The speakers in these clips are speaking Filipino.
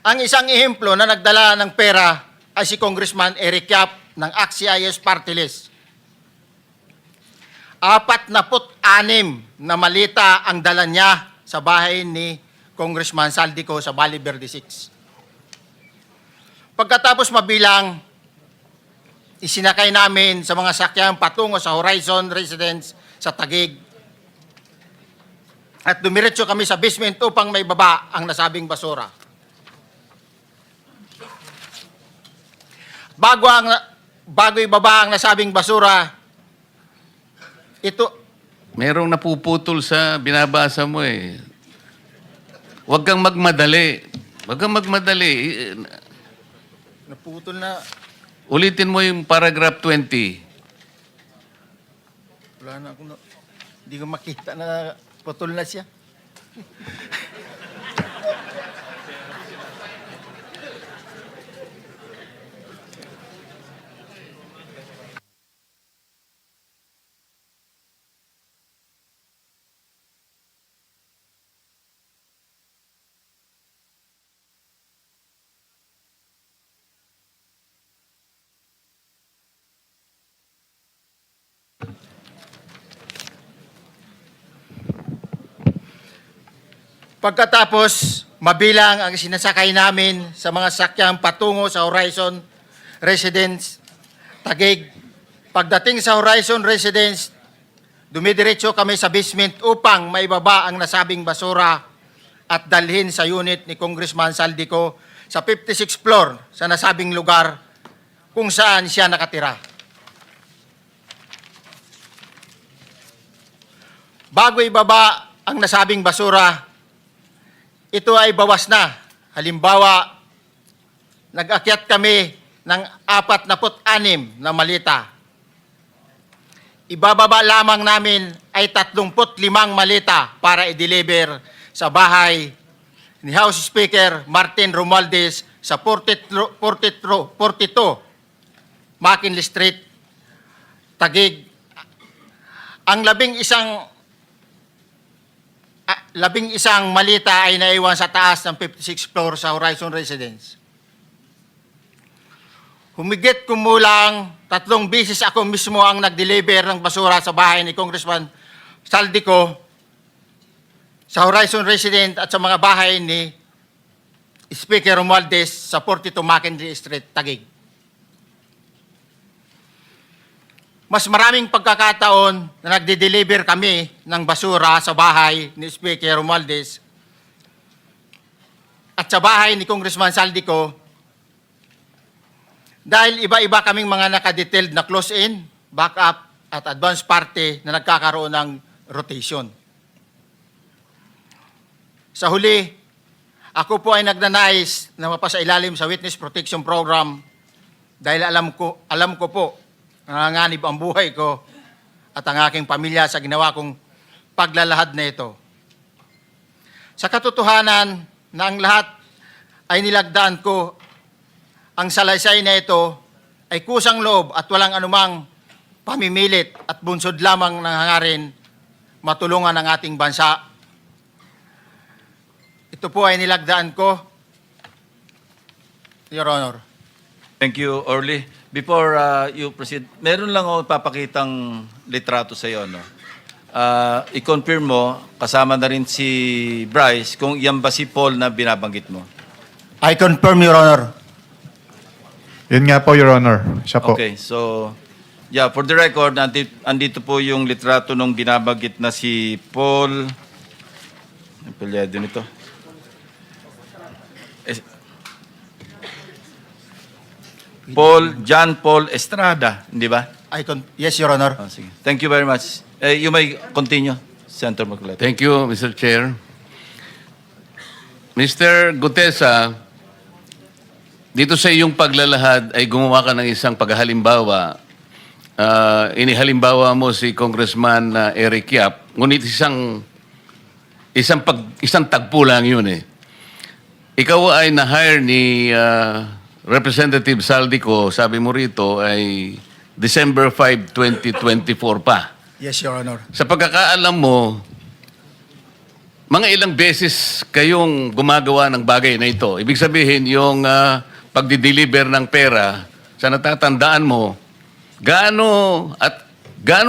Ang isang ehemplo na nagdala ng pera ay si Congressman Eric Yap ng AXIS Party List. 46 na malita ang dala niya sa bahay ni Congressman Saldico sa Valle Verde 6. Pagkatapos mabilang, isinakay namin sa mga sakyan patungo sa Horizon Residence sa Taguig. At dumiretso kami sa basement upang may baba ang nasabing basura. Bago ibaba ang nasabing basura, ito, Merong napuputol sa binabasa mo eh. Huwag kang magmadali. Huwag kang magmadali. naputol na, Ulitin mo yung paragraph 20. wala na akong, hindi ko makita na putol na siya. Pagkatapos, mabilang ang sinasakay namin sa mga sakyang patungo sa Horizon Residence, Taguig. Pagdating sa Horizon Residence, dumidiretso kami sa basement upang maibaba ang nasabing basura at dalhin sa unit ni Congressman Saldico sa 56th floor sa nasabing lugar kung saan siya nakatira. Bago ibaba ang nasabing basura, ito ay bawas na. Halimbawa, nag-akyat kami ng 46 na malita. Ibababa lamang namin ay 35 malita para i-deliver sa bahay ni House Speaker Martin Romualdez sa 42 McKinley Street, Taguig. Ang labing isang malita ay naiwan sa taas ng 56th floor sa Horizon Residence. Humigit kumulang 3 beses ako mismo ang nag-deliver ng basura sa bahay ni Congressman Saldico sa Horizon Residence at sa mga bahay ni Speaker Romualdez sa 42 McKinley Street, Taguig. Mas maraming pagkakataon na nagde-deliver kami ng basura sa bahay ni Speaker Romualdez at sa bahay ni Congressman Saldico dahil iba-iba kaming mga nakadetailed na close-in, backup at advance party na nagkakaroon ng rotation. Sa huli, ako po ay nagnanais na mapasailalim sa Witness Protection Program dahil alam ko po nanganganib ang buhay ko at ang aking pamilya sa ginawa kong paglalahad na ito. Sa katotohanan na ang lahat ay nilagdaan ko, ang salaysay na ito ay kusang loob at walang anumang pamimilit at bunsod lamang ng hangarin matulungan ang ating bansa. Ito po ay nilagdaan ko, Your Honor. Thank you, Orly. Before you proceed, meron lang ako papakitang litrato sa iyo, no? I-confirm mo, kasama na rin si Bryce, kung yan ba si Paul na binabanggit mo. I confirm, Your Honor. Yun nga po, Your Honor. Siya po. Okay, so, yeah, for the record, andito po yung litrato nung binabanggit na si Paul. Ang pilyado nito. John Paul Estrada, hindi ba? Yes, Your Honor. Oh, sige. Thank you very much. You may continue, Senator Marcoleta. Thank you, Mr. Chair. Mr. Gutesa, dito sa iyong paglalahad ay gumawa ka ng isang paghalimbawa. Inihalimbawa mo si Congressman Eric Yap, ngunit isang tagpo lang yun eh. Ikaw ay na-hire ni Representative Saldico, sabi mo rito, ay December 5, 2024 pa. Yes, Your Honor. Sa pagkakaalam mo, mga ilang beses kayong gumagawa ng bagay na ito. Ibig sabihin, yung pagdi-deliver ng pera, sa natatandaan mo, gaano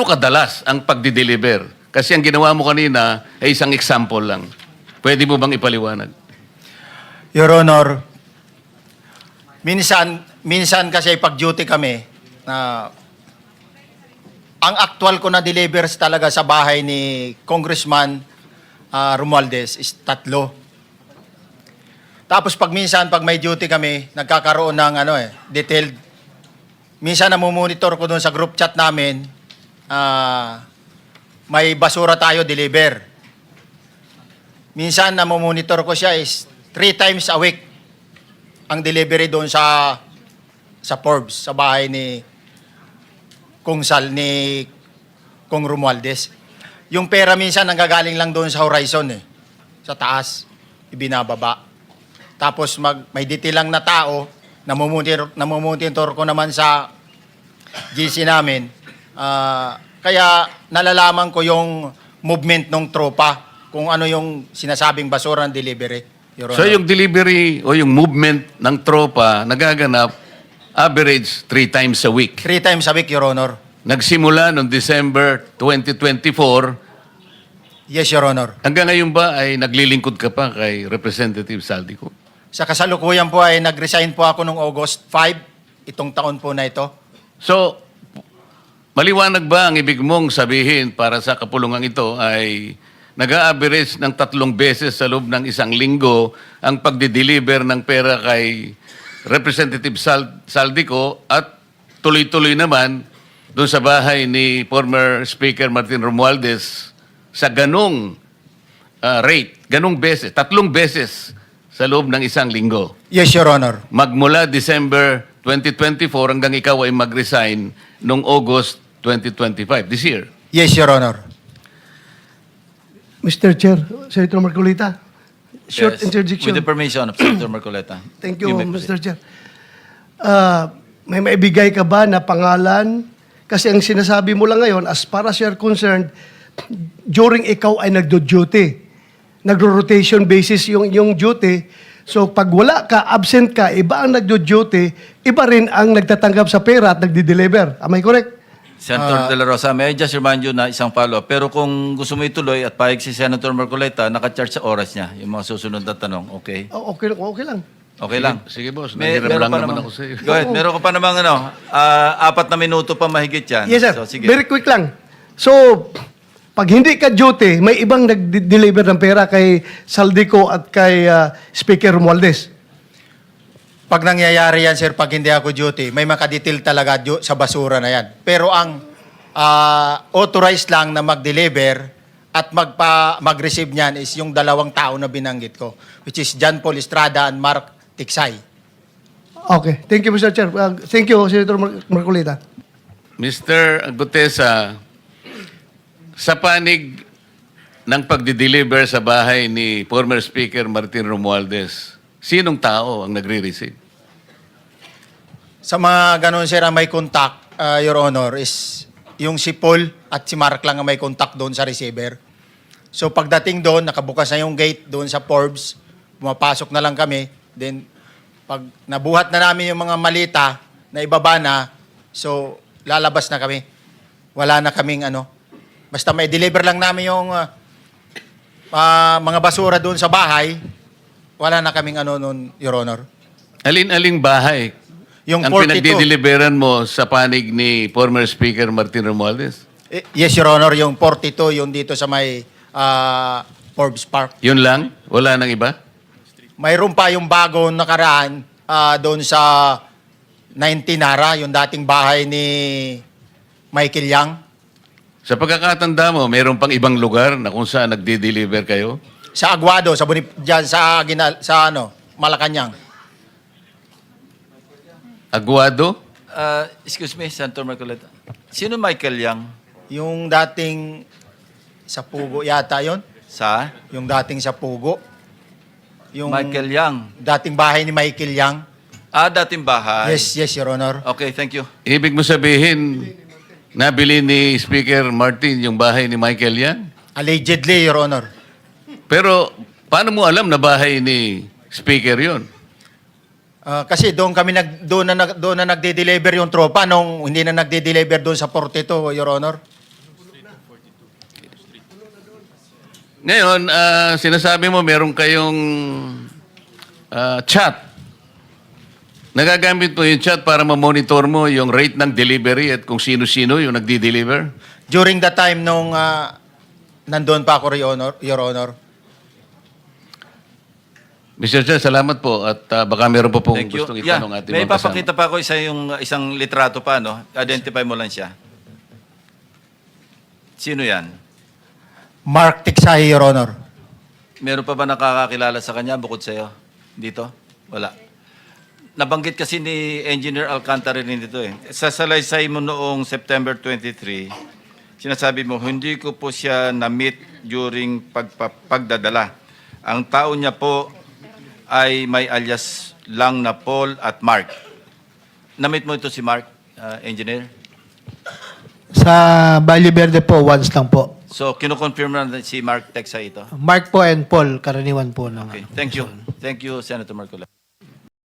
kadalas ang pagdi-deliver? Kasi ang ginawa mo kanina ay isang example lang. Pwede mo bang ipaliwanag? Your Honor, minsan kasi pag-duty kami, ang actual ko na delivers talaga sa bahay ni Congressman Romualdez is 3. Tapos pag may duty kami, nagkakaroon ng detailed. Minsan namumonitor ko doon sa group chat namin, may basura tayo deliver. Minsan namumonitor ko siya is 3 times a week ang delivery doon sa Forbes, sa bahay ni Kung Romualdez. Yung pera minsan nanggagaling lang doon sa horizon sa taas, ibinababa. Tapos may detail lang na tao, namumonitor ko naman sa GC namin. Kaya nalalaman ko yung movement ng tropa, kung ano yung sinasabing basura ng delivery. Your So Honor. yung delivery o yung movement ng tropa nagaganap average 3 times a week. 3 times a week, Your Honor. Nagsimula noong December 2024. Yes, Your Honor. Hanggang ngayon ba ay naglilingkod ka pa kay Representative Saldico? Sa kasalukuyan po ay nag-resign po ako noong August 5, itong taon po na ito. So, maliwanag ba ang ibig mong sabihin para sa kapulungan ito ay nag-a-average ng 3 beses sa loob ng isang linggo ang pagdi-deliver ng pera kay Representative Saldico at tuloy-tuloy naman doon sa bahay ni former Speaker Martin Romualdez sa ganong rate, ganong beses, 3 beses sa loob ng isang linggo. Yes, Your Honor. Magmula December 2024 hanggang ikaw ay mag-resign noong August 2025, this year. Yes, Your Honor. Mr. Chair, Senator Marcolita, short Yes. interjection. With the permission of Senator Marcoleta. Thank you, may Mr. proceed. Chair. May maibigay ka ba na pangalan? Kasi ang sinasabi mo lang ngayon, as far as you're concerned, during ikaw ay nagdo-duty, nagro-rotation basis yung duty. So pag wala ka, absent ka, iba ang nagdo-duty, iba rin ang nagtatanggap sa pera at nagdi-deliver. Am I correct? Senator De La Rosa, may I just remind you na isang follow-up. Pero kung gusto mo ituloy at pahig si Senator Marcoleta, naka-charge sa oras niya yung mga susunod na tanong. Okay? Okay lang. Okay lang. Sige, boss. May- Nanghiram meron lang pa naman namang- ako sa iyo. Go ahead. Oo. Meron ka pa namang 4 na minuto pa mahigit yan. Yes, sir. So, sige. Very quick lang. So, pag hindi ka duty, may ibang nag-deliver ng pera kay Saldico at kay Speaker Romualdez. Pag nangyayari yan, sir, pag hindi ako duty, may makadetail talaga sa basura na yan. Pero ang authorized lang na mag-deliver at mag-receive niyan is yung 2 tao na binanggit ko, which is John Paul Estrada and Mark Tiksay. Okay. Thank you, Mr. Chair. Thank you, Senator Marcolita. Mr. Gutesa, sa panig ng pagdi-deliver sa bahay ni former Speaker Martin Romualdez, sinong tao ang nagre-receive? Sa mga ganun, sir, ang may contact, Your Honor, is yung si Paul at si Mark lang ang may contact doon sa receiver. So pagdating doon, nakabukas na yung gate doon sa Forbes, pumapasok na lang kami. Then pag nabuhat na namin yung mga malita na ibaba na, so lalabas na kami. Wala na kaming basta may deliver lang namin yung mga basura doon sa bahay, wala na kaming noon, Your Honor. Alin-aling bahay Yung ang 42. pinagdi-deliveran mo sa panig ni former Speaker Martin Romualdez? Yes, Your Honor, yung 42, yung dito sa may Forbes Park. Yun lang? Wala nang iba? Mayroon pa yung bagong nakaraan doon sa 19 Nara, yung dating bahay ni Michael Yang. Sa pagkakatanda mo, mayroon pang ibang lugar na kung saan nagdi-deliver kayo? Sa Aguado, dyan sa Malacanang. Aguado? Excuse me, Senator Marcoleta. Sino Michael Yang? Yung dating sa Pugo yata yon, Sa? yung dating sa Pugo. Yung Michael Yang. dating bahay ni Michael Yang. Dating bahay. Yes, Your Honor. Okay, thank you. Ibig mo sabihin, nabili ni Speaker Martin yung bahay ni Michael yan? Allegedly, Your Honor. Pero paano mo alam na bahay ni Speaker yun? Kasi doon kami doon na nagde-deliver yung tropa nung hindi na nagde-deliver doon sa 42, Your Honor. Ngayon, sinasabi mo meron kayong chat. Nagagamit mo yung chat para ma-monitor mo yung rate ng delivery at kung sino-sino yung nagdi-deliver? During the time nung nandoon pa ako, Your Honor. Mr. Chair, salamat po at baka meron pa pong Thank you. gustong Yeah, itanong ating may mga kasama. papakita pa ako isang litrato pa, no? Identify mo lang siya. Sino yan? Mark Tiksahi, Your Honor. Meron pa ba nakakakilala sa kanya bukod sa'yo? Dito? Wala. Nabanggit kasi ni Engineer Alcantara rin dito eh. Sa salaysay mo noong September 23, sinasabi mo, hindi ko po siya na-meet during pagdadala. Ang tao niya po ay may alias lang na Paul at Mark. Na-meet mo ito si Mark, Engineer? Sa Valle Verde po, once lang po. So, kinukonfirm na si Mark Texa ito? Mark po and Paul, karaniwan po ng Okay. Thank you. Thank you, Senator Marcola.